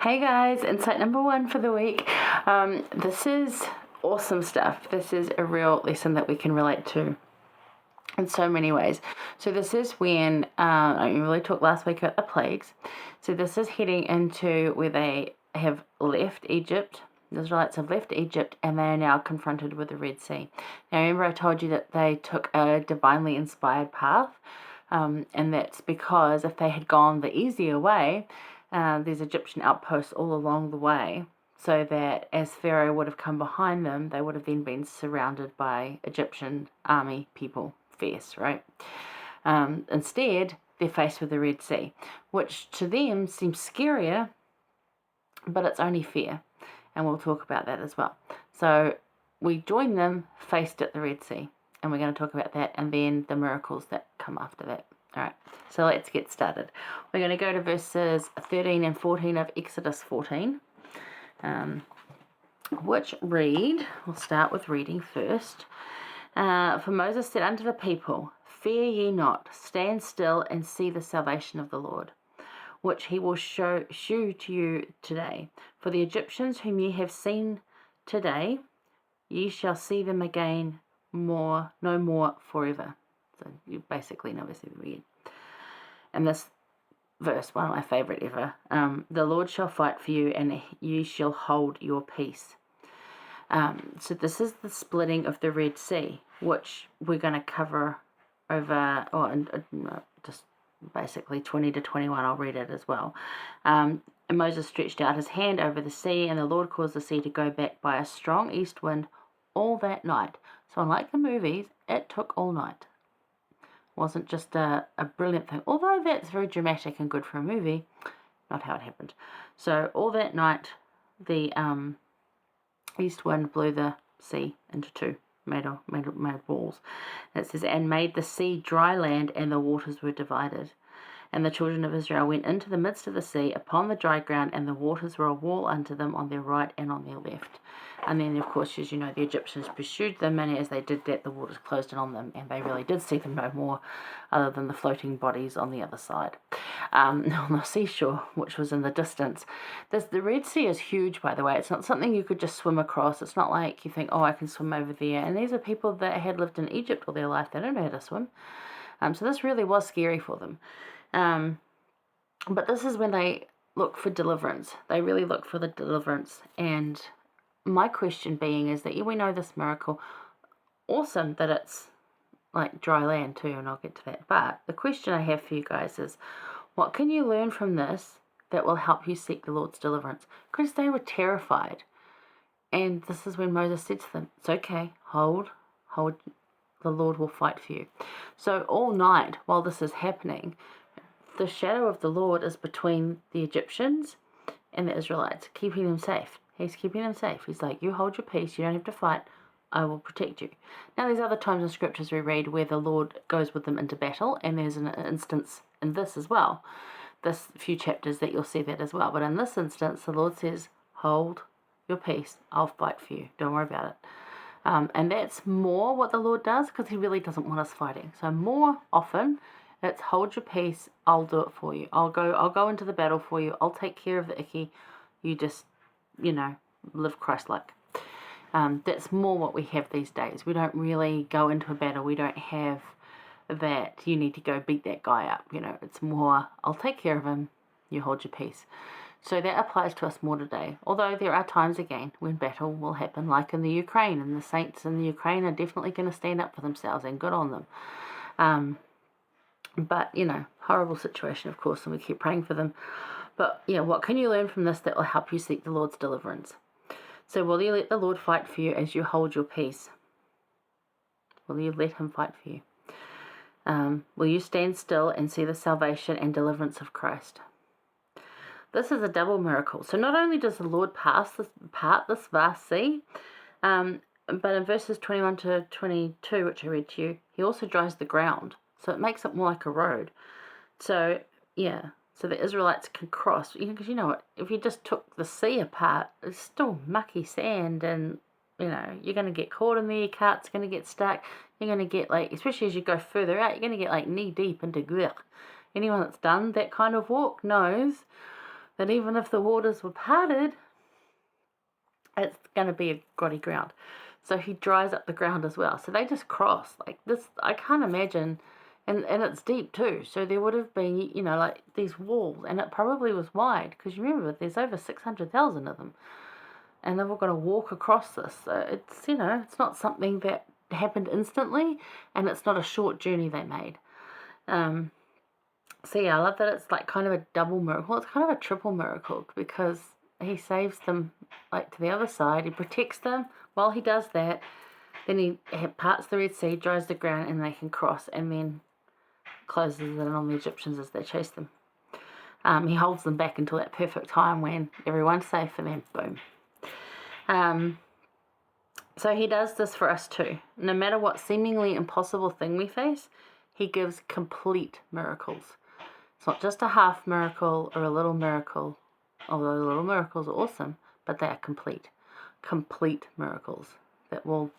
Hey guys, insight number one for the week. This is awesome stuff. This is a real lesson that we can relate to in so many ways. So this is when, I really talked last week about the plagues. So this is heading into where they have left Egypt. The Israelites have left Egypt and they are now confronted with the Red Sea. Now remember I told you that they took a divinely inspired path, and that's because if they had gone the easier way, there's Egyptian outposts all along the way, so that as Pharaoh would have come behind them, they would have then been surrounded by Egyptian army people, fierce, right? Instead, they're faced with the Red Sea, which to them seems scarier, but it's only fair, and we'll talk about that as well. So we join them faced at the Red Sea, and we're going to talk about that and then the miracles that come after that. All right, so let's get started. We're going to go to verses 13 and 14 of Exodus 14, which read, we'll start with reading first. For Moses said unto the people, Fear ye not, stand still and see the salvation of the Lord, which he will shew to you today. For the Egyptians whom ye have seen today, ye shall see them again no more forever. So you basically never see them again. And this verse, one of my favourite ever, the Lord shall fight for you and you shall hold your peace. So this is the splitting of the Red Sea, which we're going to cover over, just basically 20 to 21, I'll read it as well. And Moses stretched out his hand over the sea, and the Lord caused the sea to go back by a strong east wind all that night. So unlike the movies, it took all night. Wasn't just a brilliant thing, although that's very dramatic and good for a movie. Not how it happened. So all that night, the east wind blew the sea into two, made walls. It says, and made the sea dry land, and the waters were divided. And the children of Israel went into the midst of the sea upon the dry ground, and the waters were a wall unto them on their right and on their left. And then, of course, as you know, the Egyptians pursued them, and as they did that, the waters closed in on them, and they really did see them no more, other than the floating bodies on the other side, on the seashore, which was in the distance. The Red Sea is huge, by the way. It's not something you could just swim across. It's not like you think, oh, I can swim over there. And these are people that had lived in Egypt all their life. They don't know how to swim. So this really was scary for them. But this is when they look for deliverance. They really look for the deliverance. And my question being is that we know this miracle, awesome that it's like dry land too, and I'll get to that. But the question I have for you guys is, what can you learn from this that will help you seek the Lord's deliverance? Because they were terrified. And this is when Moses said to them, it's okay, hold, the Lord will fight for you. So all night while this is happening, the shadow of the Lord is between the Egyptians and the Israelites, keeping them safe. He's keeping them safe. He's like, you hold your peace, you don't have to fight, I will protect you. Now there's other times in scriptures we read where the Lord goes with them into battle, and there's an instance in this as well. This few chapters that you'll see that as well. But in this instance, the Lord says, hold your peace, I'll fight for you, don't worry about it. And that's more what the Lord does, because he really doesn't want us fighting. So more often, it's hold your peace, I'll do it for you. I'll go into the battle for you. I'll take care of the icky. You just, live Christ-like. That's more what we have these days. We don't really go into a battle. We don't have that you need to go beat that guy up. It's more, I'll take care of him, you hold your peace. So that applies to us more today. Although there are times, again, when battle will happen, like in the Ukraine, and the saints in the Ukraine are definitely going to stand up for themselves, and good on them. But, horrible situation, of course, and we keep praying for them. But, what can you learn from this that will help you seek the Lord's deliverance? So will you let the Lord fight for you as you hold your peace? Will you let him fight for you? Will you stand still and see the salvation and deliverance of Christ? This is a double miracle. So not only does the Lord part this vast sea, but in verses 21 to 22, which I read to you, he also dries the ground. So it makes it more like a road. So, so the Israelites can cross. Because if you just took the sea apart, it's still mucky sand, and, you're going to get caught in there, your cart's going to get stuck. You're going to get, especially as you go further out, you're going to get, knee deep into Anyone that's done that kind of walk knows that even if the waters were parted, it's going to be a grotty ground. So he dries up the ground as well. So they just cross like this. I can't imagine. And it's deep too. So there would have been, you know, like these walls. And it probably was wide. Because remember, there's over 600,000 of them. And they've all got to walk across this. So it's, you know, it's not something that happened instantly. And it's not a short journey they made. So yeah, I love that it's like kind of a double miracle. It's kind of a triple miracle because he saves them like to the other side. He protects them while he does that. Then he parts the Red Sea, dries the ground, and they can cross, and then closes it on the Egyptians as they chase them. He holds them back until that perfect time when everyone's safe, and then boom. So he does this for us too. No matter what seemingly impossible thing we face, he gives complete miracles. It's not just a half miracle or a little miracle, although the little miracles are awesome, but they are complete. Complete miracles that will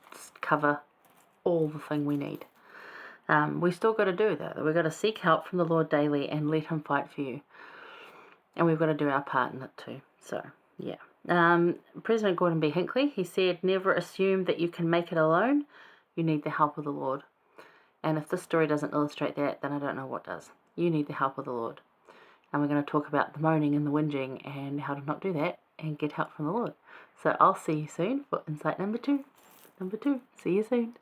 cover all the thing we need. We still got to do that. We've got to seek help from the Lord daily and let him fight for you. And we've got to do our part in it too. So, yeah. President Gordon B. Hinckley, he said, never assume that you can make it alone. You need the help of the Lord. And if this story doesn't illustrate that, then I don't know what does. You need the help of the Lord. And we're going to talk about the moaning and the whinging and how to not do that and get help from the Lord. So I'll see you soon for insight number 2. See you soon.